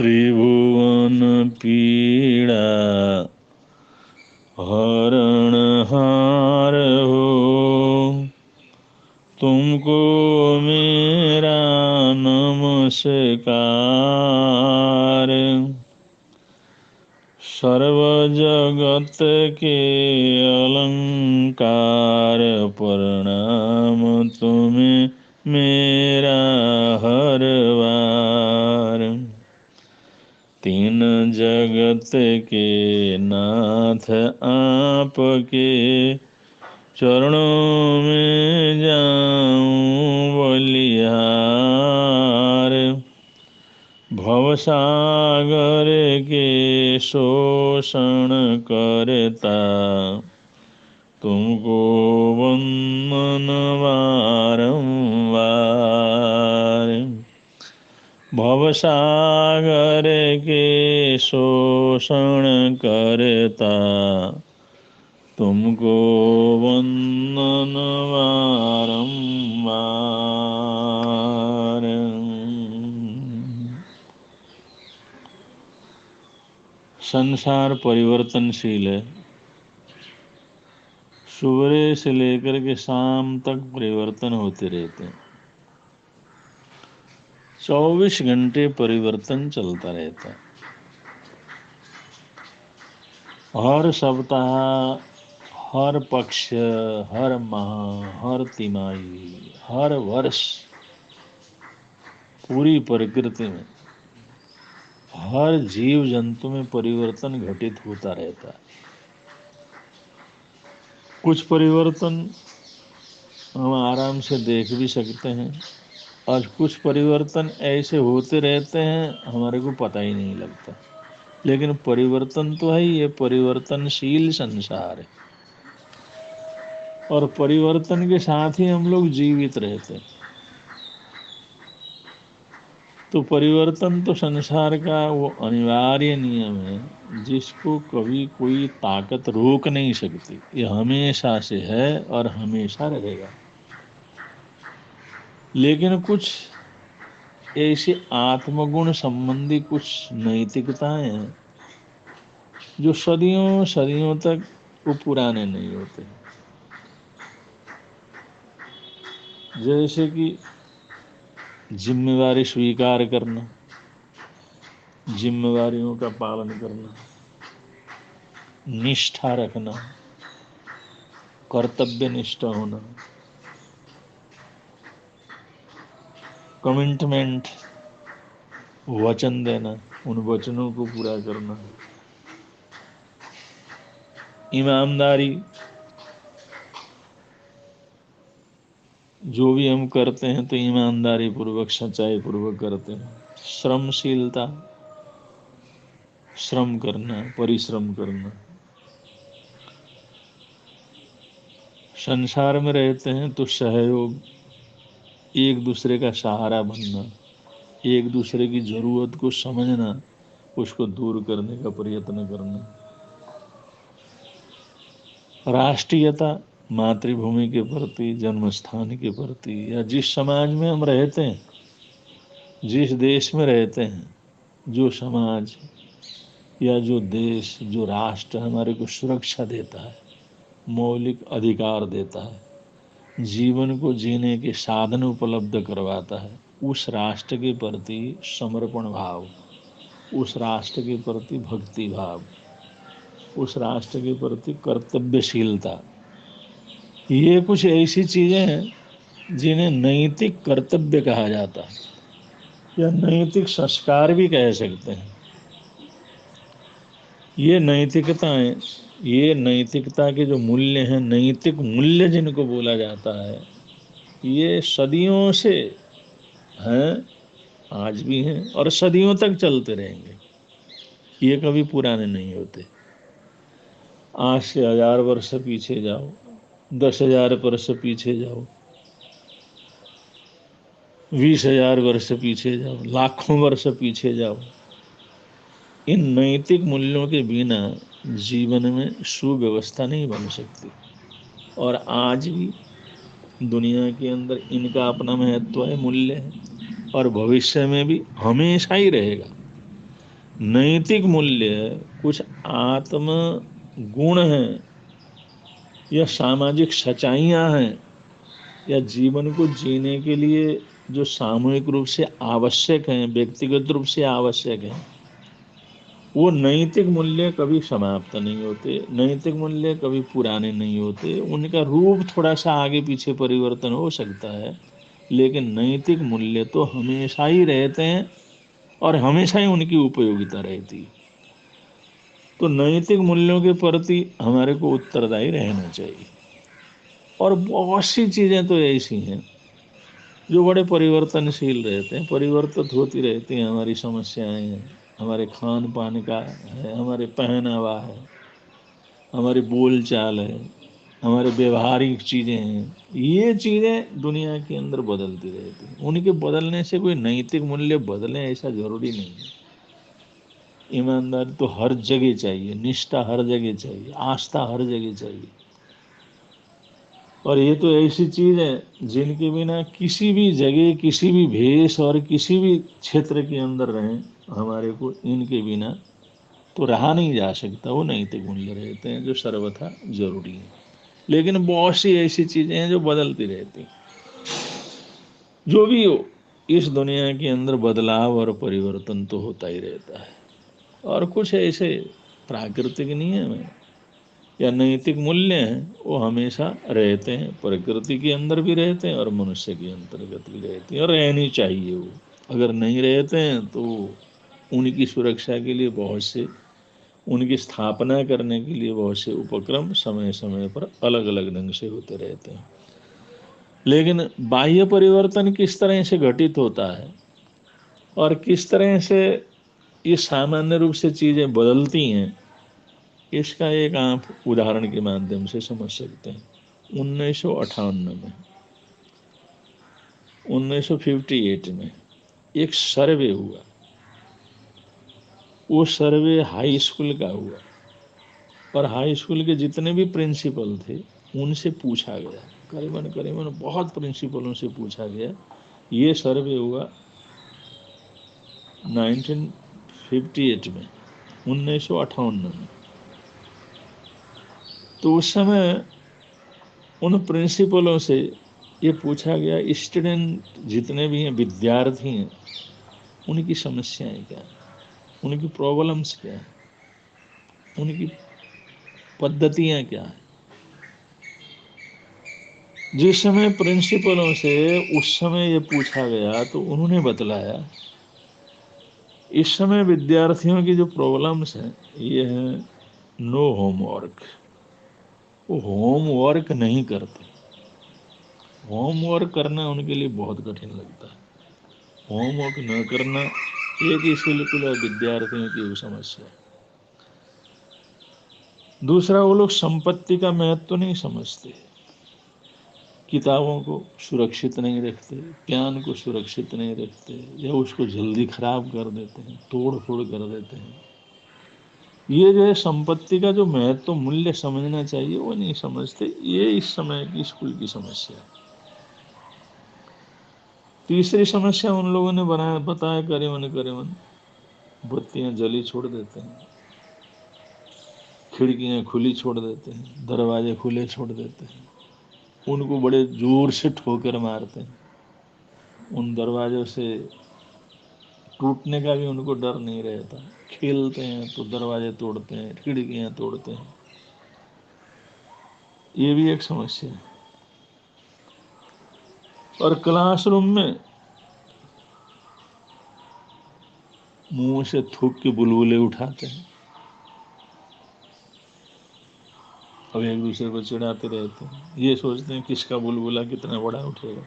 त्रिभुवन पीड़ा हरणहार हो, तुमको मेरा नमस्कार। सर्व जगत के अलंकार, प्रणाम तुम्हें मेरा हर बार। तीन जगत के नाथ आपके चरणों में जाऊं बलिहार। भवसागर के शोषण करता, तुमको वंदन बारंबार। भवसागर के शोषण करता, तुमको वंदन बारंबार। संसार परिवर्तनशील है। सुबह से लेकर के शाम तक परिवर्तन होते रहते हैं। 24 घंटे परिवर्तन चलता रहता है। हर सप्ताह, हर पक्ष, हर माह, हर तिमाही, हर वर्ष पूरी प्रकृति में हर जीव जंतु में परिवर्तन घटित होता रहता है। कुछ परिवर्तन हम आराम से देख भी सकते हैं और कुछ परिवर्तन ऐसे होते रहते हैं हमारे को पता ही नहीं लगता। लेकिन परिवर्तन तो है, ये परिवर्तनशील संसार है और परिवर्तन के साथ ही हम लोग जीवित रहते हैं। तो परिवर्तन तो संसार का वो अनिवार्य नियम है जिसको कभी कोई ताकत रोक नहीं सकती। ये हमेशा से है और हमेशा रहेगा। लेकिन कुछ ऐसे आत्मगुण संबंधी कुछ नैतिकताएं हैं जो सदियों सदियों तक वो पुराने नहीं होते। जैसे कि जिम्मेवारी स्वीकार करना, जिम्मेवारियों का पालन करना, निष्ठा रखना, कर्तव्य निष्ठ होना, कमिटमेंट, वचन देना, उन वचनों को पूरा करना, ईमानदारी, जो भी हम करते हैं तो ईमानदारी पूर्वक, सच्चाई पूर्वक करते हैं। श्रमशीलता, श्रम करना, परिश्रम करना। संसार में रहते हैं तो सहयोग, एक दूसरे का सहारा बनना, एक दूसरे की जरूरत को समझना, उसको दूर करने का प्रयत्न करना। राष्ट्रीयता, मातृभूमि के प्रति, जन्म स्थान के प्रति, या जिस समाज में हम रहते हैं, जिस देश में रहते हैं, जो समाज या जो देश, जो राष्ट्र हमारे को सुरक्षा देता है, मौलिक अधिकार देता है, जीवन को जीने के साधन उपलब्ध करवाता है, उस राष्ट्र के प्रति समर्पण भाव, उस राष्ट्र के प्रति भक्ति भाव, उस राष्ट्र के प्रति कर्तव्यशीलता, ये कुछ ऐसी चीजें हैं जिन्हें नैतिक कर्तव्य कहा जाता है या नैतिक संस्कार भी कह सकते हैं। ये नैतिकताएं, ये नैतिकता के जो मूल्य हैं, नैतिक मूल्य जिनको बोला जाता है, ये सदियों से हैं, आज भी हैं और सदियों तक चलते रहेंगे। ये कभी पुराने नहीं होते। आज से 1000 वर्ष पीछे जाओ, 10,000 वर्ष पीछे जाओ, 20,000 वर्ष पीछे जाओ, लाखों वर्ष पीछे जाओ, इन नैतिक मूल्यों के बिना जीवन में सुव्यवस्था नहीं बन सकती। और आज भी दुनिया के अंदर इनका अपना महत्व है, मूल्य है और भविष्य में भी हमेशा ही रहेगा। नैतिक मूल्य कुछ आत्म गुण हैं या सामाजिक सच्चाइयां हैं या जीवन को जीने के लिए जो सामूहिक रूप से आवश्यक हैं, व्यक्तिगत रूप से आवश्यक हैं, वो नैतिक मूल्य कभी समाप्त नहीं होते, नैतिक मूल्य कभी पुराने नहीं होते। उनका रूप थोड़ा सा आगे पीछे परिवर्तन हो सकता है, लेकिन नैतिक मूल्य तो हमेशा ही रहते हैं और हमेशा ही उनकी उपयोगिता रहती है। तो नैतिक मूल्यों के प्रति हमारे को उत्तरदायी रहना चाहिए। और बहुत सी चीजें तो ऐसी हैं जो बड़े परिवर्तनशील रहते हैं, परिवर्तित होती रहती हैं। हमारी समस्याएं हैं, हमारे खान पान का है, हमारे पहनावा है, हमारी बोल चाल है, हमारे व्यवहारिक चीजें हैं। ये चीजें दुनिया के अंदर बदलती रहती हैं। उनके बदलने से कोई नैतिक मूल्य बदले ऐसा जरूरी नहीं है। ईमानदारी तो हर जगह चाहिए, निष्ठा हर जगह चाहिए, आस्था हर जगह चाहिए। और ये तो ऐसी चीज है जिनके बिना किसी भी जगह, किसी भी भेष और किसी भी क्षेत्र के अंदर रहें, हमारे को इनके बिना तो रहा नहीं जा सकता। वो नैतिक मूल्य रहते हैं जो सर्वथा जरूरी है। लेकिन बहुत सी ऐसी चीजें हैं जो बदलती रहती हैं। जो भी हो, इस दुनिया के अंदर बदलाव और परिवर्तन तो होता ही रहता है। और कुछ ऐसे प्राकृतिक नियम है या नैतिक मूल्य हैं, वो हमेशा रहते हैं, प्रकृति के अंदर भी रहते हैं और मनुष्य के अंतर्गत भी रहते हैं, और रहनी चाहिए। वो अगर नहीं रहते हैं तो उनकी सुरक्षा के लिए बहुत से, उनकी स्थापना करने के लिए बहुत से उपक्रम समय समय पर अलग अलग ढंग से होते रहते हैं। लेकिन बाह्य परिवर्तन किस तरह से घटित होता है और किस तरह से ये सामान्य रूप से चीजें बदलती हैं, इसका एक आप उदाहरण के माध्यम से समझ सकते हैं। 1958 में, 1958 में एक सर्वे हुआ। वो सर्वे हाई स्कूल का हुआ और हाई स्कूल के जितने भी प्रिंसिपल थे उनसे पूछा गया। करीबन करीबन बहुत प्रिंसिपलों से पूछा गया। ये सर्वे हुआ 1958 में, 1958 में। तो उस समय उन प्रिंसिपलों से ये पूछा गया, स्टूडेंट जितने भी हैं, विद्यार्थी हैं, उनकी समस्याएं क्या हैं, उनकी प्रॉब्लम्स क्या हैं, उनकी पद्धतियां क्या हैं। जिस समय प्रिंसिपलों से उस समय ये पूछा गया तो उन्होंने बतलाया, इस समय विद्यार्थियों की जो प्रॉब्लम्स हैं ये है नो होमवर्क। वो होमवर्क नहीं करते। होमवर्क करना उनके लिए बहुत कठिन लगता है। होमवर्क न करना एक ही बिल्कुल विद्यार्थियों की वो समस्या है। दूसरा, वो लोग संपत्ति का महत्व तो नहीं समझते, किताबों को सुरक्षित नहीं रखते, ज्ञान को सुरक्षित नहीं रखते, या उसको जल्दी खराब कर देते हैं, तोड़ फोड़ कर देते हैं। ये जो है संपत्ति का जो महत्व, मूल्य समझना चाहिए, वो नहीं समझते। ये इस समय की स्कूल की समस्या है। तीसरी समस्या उन लोगों ने बनाया, बताया, करीबन करीबन बत्तियां जली छोड़ देते हैं, खिड़कियां खुली छोड़ देते हैं, दरवाजे खुले छोड़ देते हैं, उनको बड़े जोर से ठोकर मारते हैं। उन दरवाजों से टूटने का भी उनको डर नहीं रहता। खेलते हैं तो दरवाजे तोड़ते हैं, खिड़कियां तोड़ते हैं। ये भी एक समस्या है। और क्लासरूम में मुंह से थूक के बुलबुले उठाते हैं। अब एक दूसरे को चिढ़ाते रहते हैं, ये सोचते हैं किसका बुलबुला कितना बड़ा उठेगा।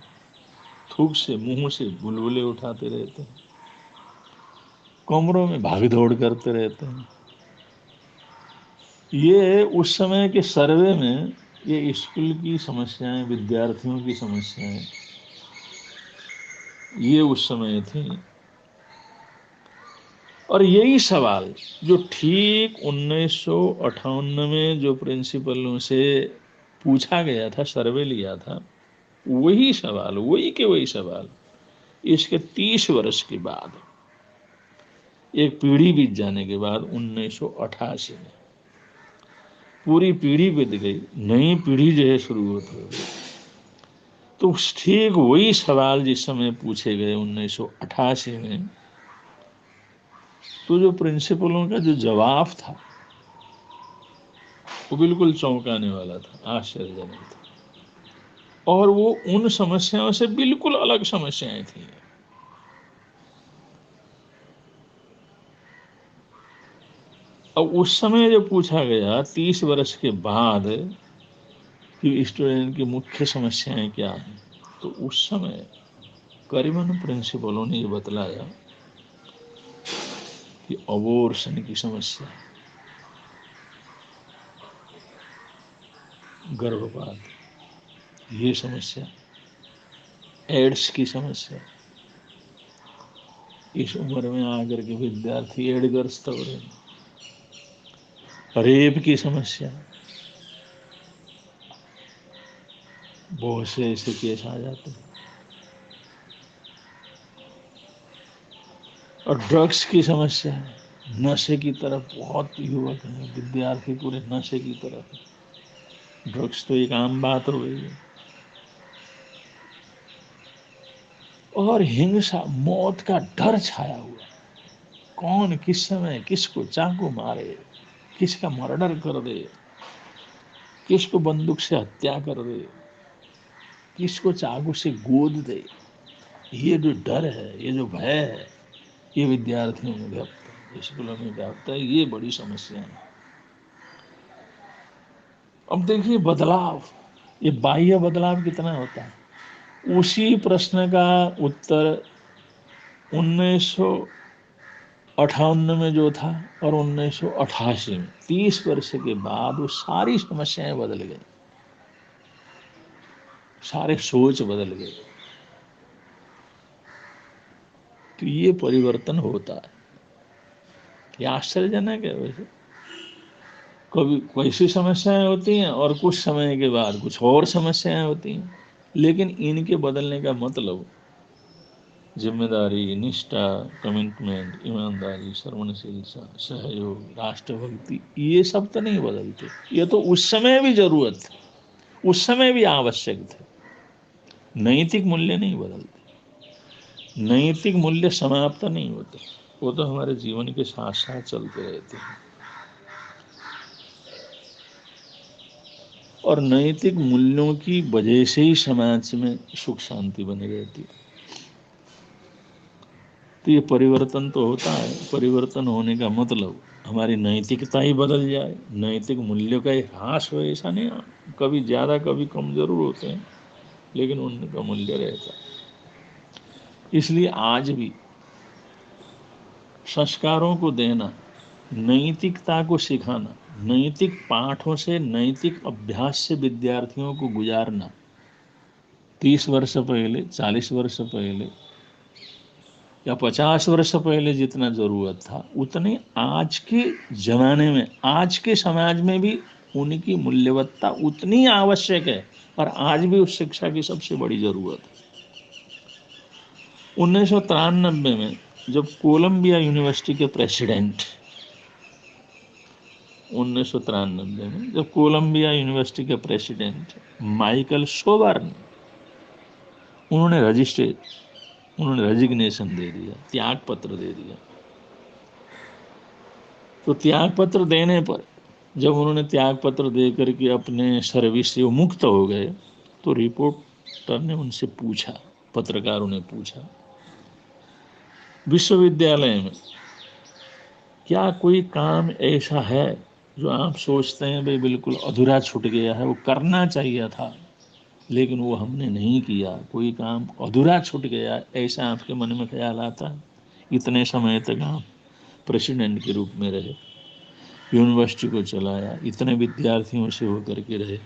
थूक से, मुंह से बुलबुले उठाते रहते हैं। कमरों में भाग दौड़ करते रहते हैं। ये उस समय के सर्वे में, ये स्कूल की समस्याएं, विद्यार्थियों की समस्याएं, ये उस समय थी। और यही सवाल जो ठीक 1958 में जो प्रिंसिपलों से पूछा गया था, सर्वे लिया था, वही सवाल, वही के वही सवाल इसके 30 वर्ष के बाद एक पीढ़ी बीत जाने के बाद 1988 में पूरी पीढ़ी बीत गई, नई पीढ़ी जो है शुरू होती है। तो ठीक वही सवाल जिस समय पूछे गए 1988 में, तो जो प्रिंसिपलों का जो जवाब था वो बिल्कुल चौंकाने वाला था, आश्चर्यजनक था। और वो उन समस्याओं से बिल्कुल अलग समस्याएं थी। अब उस समय जो पूछा गया 30 वर्ष के बाद कि स्टूडेंट की मुख्य समस्याएं क्या हैं, तो उस समय करीबन प्रिंसिपलों ने ये बतलाया कि अबॉर्शन की समस्या, गर्भपात, ये समस्या, एड्स की समस्या, इस उम्र में आकर के विद्यार्थी एडगर्स्त हो रहे हैं, रेप की समस्या, बहुत से ऐसे केस आ जाते हैं, और ड्रग्स की समस्या है, नशे की तरफ बहुत युवक हैं, विद्यार्थी पूरे नशे की तरफ है। ड्रग्स तो एक आम बात हो गई है। और हिंसा, मौत का डर छाया हुआ, कौन किस समय किसको चाकू मारे, किसका मर्डर कर दे, किसको बंदूक से हत्या कर दे, किसको चाकू से गोद दे, ये जो डर है, ये जो भय है, ये विद्यार्थियों में व्याप्त है, स्कूलों में व्याप्त है। ये बड़ी समस्या है। अब देखिए बदलाव, ये बाह्य बदलाव कितना होता है। उसी प्रश्न का उत्तर 1958 में जो था और 1988 में, 30 वर्ष के बाद वो सारी समस्याएं बदल गई, सारे सोच बदल गए। तो ये परिवर्तन होता है। ये आश्चर्यजनक है। वैसे कभी कैसी समस्याएं होती हैं और कुछ समय के बाद कुछ और समस्याएं होती हैं, लेकिन इनके बदलने का मतलब जिम्मेदारी, निष्ठा, कमिटमेंट, ईमानदारी, श्रवणशीलता, सहयोग, राष्ट्रभक्ति, ये सब तो नहीं बदलते। ये तो उस समय भी जरूरत थी, उस समय भी आवश्यक थे। नैतिक मूल्य नहीं बदलते, नैतिक मूल्य समाप्त नहीं होते, वो तो हमारे जीवन के साथ साथ चलते रहते हैं। और नैतिक मूल्यों की वजह से ही समाज में सुख शांति बनी रहती है। तो ये परिवर्तन तो होता है। परिवर्तन होने का मतलब हमारी नैतिकता ही बदल जाए, नैतिक मूल्यों का ह्रास हो, ऐसा नहीं। कभी ज़्यादा कभी कम जरूर होते हैं, लेकिन उनका मूल्य रहता है। इसलिए आज भी संस्कारों को देना, नैतिकता को सिखाना, नैतिक पाठों से, नैतिक अभ्यास से विद्यार्थियों को गुजारना 30 वर्ष पहले, 40 वर्ष पहले या 50 वर्ष पहले जितना जरूरत था, उतने आज के जमाने में, आज के समाज में भी उनकी मूल्यवत्ता उतनी आवश्यक है। और आज भी उस शिक्षा की सबसे बड़ी जरूरत है। 1993 में जब कोलंबिया यूनिवर्सिटी के प्रेसिडेंट, 1993 में जब कोलंबिया यूनिवर्सिटी के प्रेसिडेंट माइकल शोबर्न, उन्होंने रेजिग्नेशन दे दिया, त्याग पत्र दे दिया। तो त्याग पत्र देने पर, जब उन्होंने त्याग पत्र दे करके अपने सर्विस से मुक्त हो गए, तो रिपोर्टर ने उनसे पूछा, पत्रकारों ने पूछा, विश्वविद्यालय में क्या कोई काम ऐसा है जो आप सोचते हैं भाई बिल्कुल अधूरा छूट गया है, वो करना चाहिए था लेकिन वो हमने नहीं किया, कोई काम अधूरा छूट गया, ऐसा आपके मन में ख्याल आता है? इतने समय तक आप प्रेसिडेंट के रूप में रहे, यूनिवर्सिटी को चलाया, इतने विद्यार्थियों से होकर के रहे।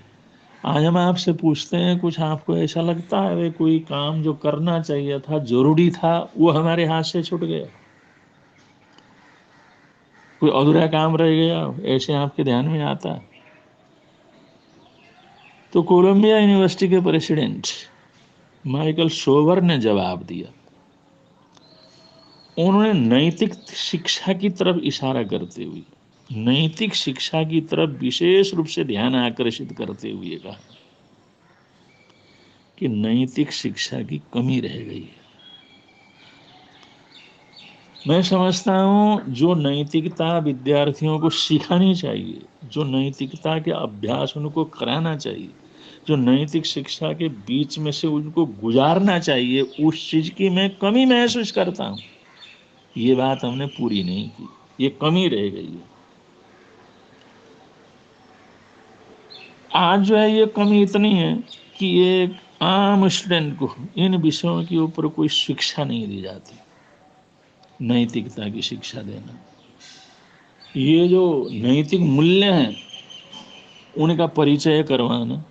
आज हम आपसे पूछते हैं, कुछ आपको ऐसा लगता है वे कोई काम जो करना चाहिए था, जरूरी था, वो हमारे हाथ से छूट गया, कोई अधूरा काम रह गया, ऐसे आपके ध्यान में आता है? तो कोलंबिया यूनिवर्सिटी के प्रेसिडेंट माइकल शोवर ने जवाब दिया, उन्होंने नैतिक शिक्षा की तरफ इशारा करते हुए, नैतिक शिक्षा की तरफ विशेष रूप से ध्यान आकर्षित करते हुए कहा कि नैतिक शिक्षा की कमी रह गई है। मैं समझता हूँ जो नैतिकता विद्यार्थियों को सिखानी चाहिए, जो नैतिकता के अभ्यास उनको कराना चाहिए, जो नैतिक शिक्षा के बीच में से उनको गुजारना चाहिए, उस चीज की मैं कमी महसूस करता हूँ। ये बात हमने पूरी नहीं की, ये कमी रह गई है। आज जो है ये कमी इतनी है कि एक आम स्टूडेंट को इन विषयों के ऊपर कोई शिक्षा नहीं दी जाती, नैतिकता की शिक्षा देना, ये जो नैतिक मूल्य हैं उनका परिचय करवाना,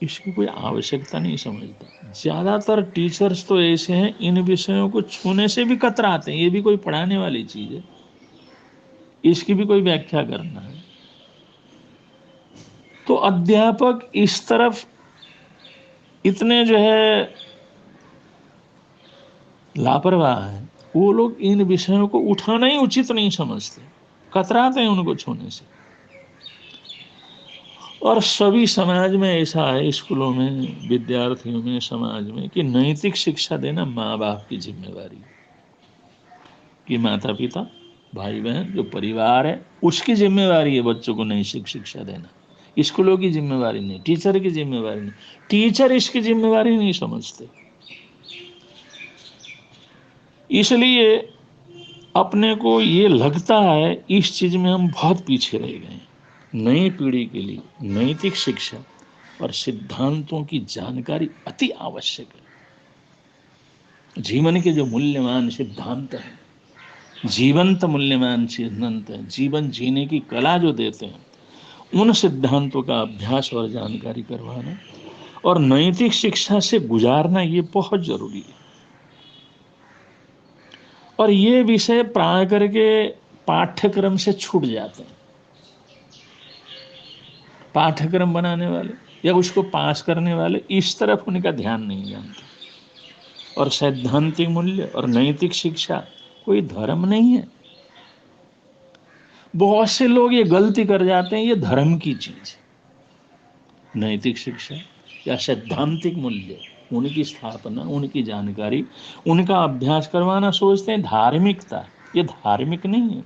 इसकी कोई आवश्यकता नहीं समझता। ज्यादातर टीचर्स तो ऐसे हैं, इन विषयों को छूने से भी कतराते हैं। ये भी कोई पढ़ाने वाली चीज है, इसकी भी कोई व्याख्या करना है। तो अध्यापक इस तरफ इतने जो है लापरवाह है, वो लोग इन विषयों को उठाना ही उचित नहीं समझते, कतराते हैं उनको छूने से। और सभी समाज में ऐसा है, स्कूलों में, विद्यार्थियों में, समाज में, कि नैतिक शिक्षा देना माँ बाप की जिम्मेवारी है, कि माता पिता, भाई बहन, जो परिवार है, उसकी जिम्मेवारी है बच्चों को नैतिक शिक्षा देना। स्कूलों की जिम्मेवारी नहीं, टीचर की जिम्मेवारी नहीं। टीचर इसकी जिम्मेवारी नहीं समझते, इसलिए अपने को ये लगता है इस चीज में हम बहुत पीछे रह गए हैं। नई पीढ़ी के लिए नैतिक शिक्षा और सिद्धांतों की जानकारी अति आवश्यक है। जीवन के जो मूल्यवान सिद्धांत हैं, जीवंत मूल्यवान सिद्धांत हैं, जीवन जीने की कला जो देते हैं, उन सिद्धांतों का अभ्यास और जानकारी करवाना और नैतिक शिक्षा से गुजारना, ये बहुत जरूरी है। और ये विषय प्राय करके पाठ्यक्रम से छूट जाते हैं। पाठ्यक्रम बनाने वाले या उसको पास करने वाले इस तरफ उनका ध्यान नहीं जानते। और सैद्धांतिक मूल्य और नैतिक शिक्षा कोई धर्म नहीं है। बहुत से लोग ये गलती कर जाते हैं, ये धर्म की चीज है। नैतिक शिक्षा या सैद्धांतिक मूल्य, उनकी स्थापना, उनकी जानकारी, उनका अभ्यास करवाना सोचते हैं धार्मिकता। ये धार्मिक नहीं है,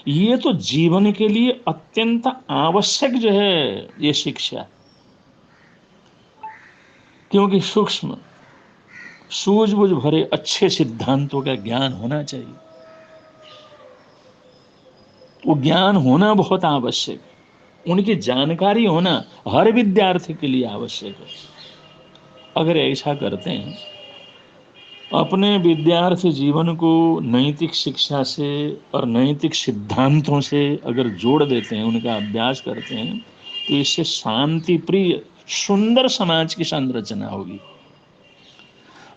ये तो जीवन के लिए अत्यंत आवश्यक जो है ये शिक्षा। क्योंकि सूक्ष्म, सूझबूझ भरे अच्छे सिद्धांतों का ज्ञान होना चाहिए। वो ज्ञान होना बहुत आवश्यक है, उनकी जानकारी होना हर विद्यार्थी के लिए आवश्यक है। अगर ऐसा करते हैं, अपने विद्यार्थी जीवन को नैतिक शिक्षा से और नैतिक सिद्धांतों से अगर जोड़ देते हैं, उनका अभ्यास करते हैं, तो इससे शांति प्रिय सुंदर समाज की संरचना होगी।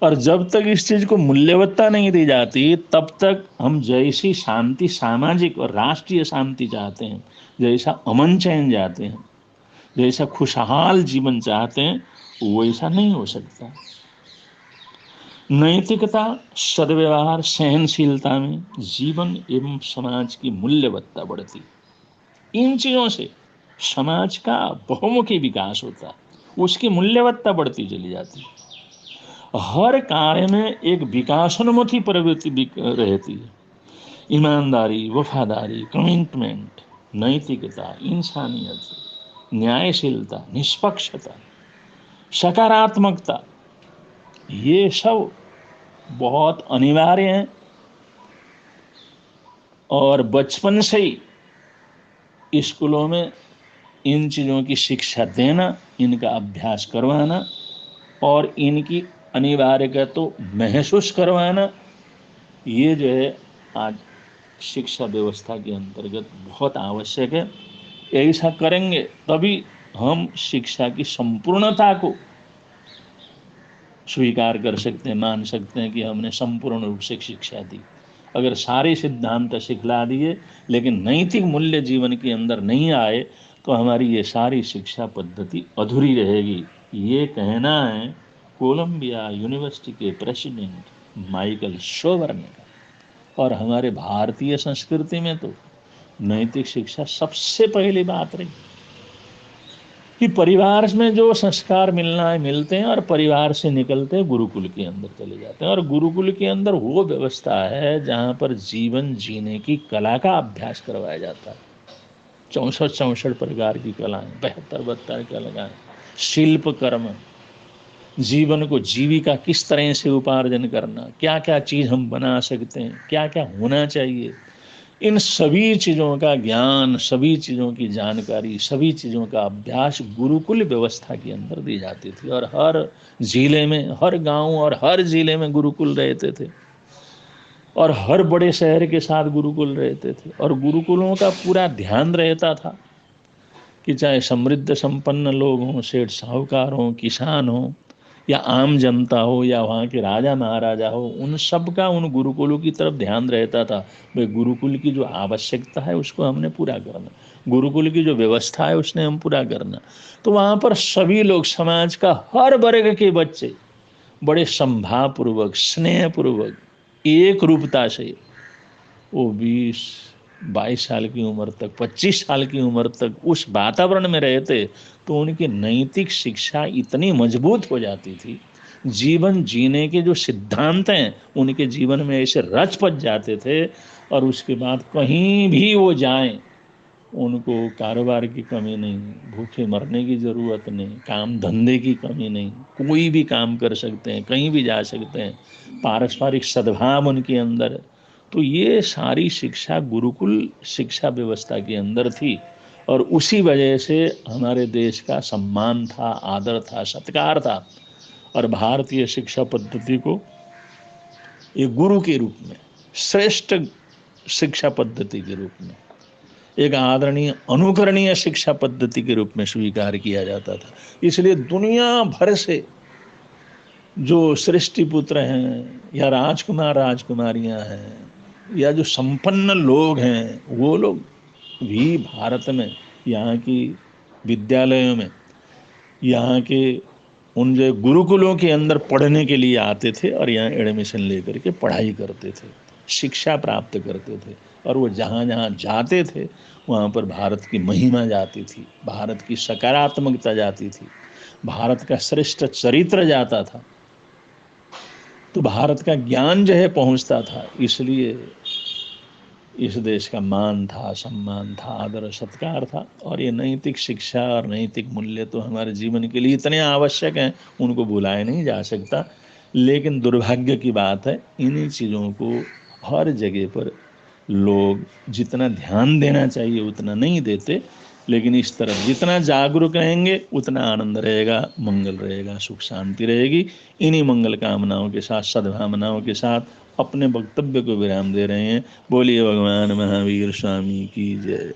और जब तक इस चीज को मूल्यवत्ता नहीं दी जाती, तब तक हम जैसी शांति, सामाजिक और राष्ट्रीय शांति चाहते हैं, जैसा अमन चैन चाहते हैं, जैसा खुशहाल जीवन चाहते हैं, वैसा नहीं हो सकता। नैतिकता, सद्व्यवहार, सहनशीलता में जीवन एवं समाज की मूल्यवत्ता बढ़ती। इन चीजों से समाज का बहुमुखी विकास होता है, उसकी मूल्यवत्ता बढ़ती चली जाती है। हर कार्य में एक विकासोन्मुखी प्रवृत्ति रहती है। ईमानदारी, वफादारी, कमिटमेंट, नैतिकता, इंसानियत, न्यायशीलता, निष्पक्षता, सकारात्मकता, ये सब बहुत अनिवार्य हैं। और बचपन से ही स्कूलों में इन चीज़ों की शिक्षा देना, इनका अभ्यास करवाना और इनकी अनिवार्यता तो महसूस करवाना, ये जो है आज शिक्षा व्यवस्था के अंतर्गत बहुत आवश्यक है। ऐसा करेंगे तभी हम शिक्षा की संपूर्णता को स्वीकार कर सकते हैं, मान सकते हैं कि हमने संपूर्ण रूप से शिक्षा दी। अगर सारे सिद्धांत सिखला दिए लेकिन नैतिक मूल्य जीवन के अंदर नहीं आए, तो हमारी ये सारी शिक्षा पद्धति अधूरी रहेगी। ये कहना है कोलंबिया यूनिवर्सिटी के प्रेसिडेंट माइकल शोवर ने। और हमारे भारतीय संस्कृति में तो नैतिक शिक्षा सबसे पहली बात रही कि परिवार में जो संस्कार मिलना है मिलते हैं, और परिवार से निकलते हैं गुरुकुल के अंदर चले जाते हैं। और गुरुकुल के अंदर वो व्यवस्था है जहाँ पर जीवन जीने की कला का अभ्यास करवाया जाता है। 64 प्रकार की कलाएं, 72 कलाएं, शिल्प कर्म, जीवन को जीविका किस तरह से उपार्जन करना, क्या क्या चीज़ हम बना सकते हैं, क्या क्या होना चाहिए, इन सभी चीज़ों का ज्ञान, सभी चीज़ों की जानकारी, सभी चीज़ों का अभ्यास गुरुकुल व्यवस्था के अंदर दी जाती थी। और हर जिले में, हर गांव और हर जिले में गुरुकुल रहते थे, और हर बड़े शहर के साथ गुरुकुल रहते थे। और गुरुकुलों का पूरा ध्यान रहता था कि चाहे समृद्ध संपन्न लोग हों, सेठ साहूकार हों, किसान हों, या आम जनता हो, या वहाँ के राजा महाराजा हो, उन सब का उन गुरुकुलों की तरफ ध्यान रहता था। भाई गुरुकुल की जो आवश्यकता है उसको हमने पूरा करना, गुरुकुल की जो व्यवस्था है उसने हम पूरा करना। तो वहाँ पर सभी लोग, समाज का हर वर्ग के बच्चे बड़े संभावपूर्वक, स्नेहपूर्वक, एक रूपता से, वो 20-22 साल की उम्र तक, 25 साल की उम्र तक उस वातावरण में रहते, तो उनकी नैतिक शिक्षा इतनी मजबूत हो जाती थी, जीवन जीने के जो सिद्धांत हैं उनके जीवन में ऐसे रच पच जाते थे। और उसके बाद कहीं भी वो जाएं, उनको कारोबार की कमी नहीं, भूखे मरने की ज़रूरत नहीं, काम धंधे की कमी नहीं, कोई भी काम कर सकते हैं, कहीं भी जा सकते हैं, पारस्परिक सद्भाव उनके अंदर है। तो ये सारी शिक्षा गुरुकुल शिक्षा व्यवस्था के अंदर थी, और उसी वजह से हमारे देश का सम्मान था, आदर था, सत्कार था। और भारतीय शिक्षा पद्धति को एक गुरु के रूप में, श्रेष्ठ शिक्षा पद्धति के रूप में, एक आदरणीय अनुकरणीय शिक्षा पद्धति के रूप में स्वीकार किया जाता था। इसलिए दुनिया भर से जो सृष्टि पुत्र हैं, या राजकुमार राजकुमारियां हैं, या जो संपन्न लोग हैं, वो लोग भी भारत में, यहाँ की विद्यालयों में, यहाँ के उन जो गुरुकुलों के अंदर पढ़ने के लिए आते थे, और यहाँ एडमिशन लेकर के पढ़ाई करते थे, शिक्षा प्राप्त करते थे। और वो जहाँ जहाँ जाते थे वहाँ पर भारत की महिमा जाती थी, भारत की सकारात्मकता जाती थी, भारत का श्रेष्ठ चरित्र जाता था, तो भारत का ज्ञान जो है पहुँचता था। इसलिए इस देश का मान था, सम्मान था, आदर सत्कार था। और ये नैतिक शिक्षा और नैतिक मूल्य तो हमारे जीवन के लिए इतने आवश्यक हैं, उनको भुलाया नहीं जा सकता। लेकिन दुर्भाग्य की बात है, इन्हीं चीज़ों को हर जगह पर लोग जितना ध्यान देना चाहिए उतना नहीं देते। लेकिन इस तरफ जितना जागरूक रहेंगे उतना आनंद रहेगा, मंगल रहेगा, सुख शांति रहेगी। इन्हीं मंगल कामनाओं के साथ, सद्भावनाओं के साथ अपने वक्तव्य को विराम दे रहे हैं। बोलिए भगवान महावीर स्वामी की जय।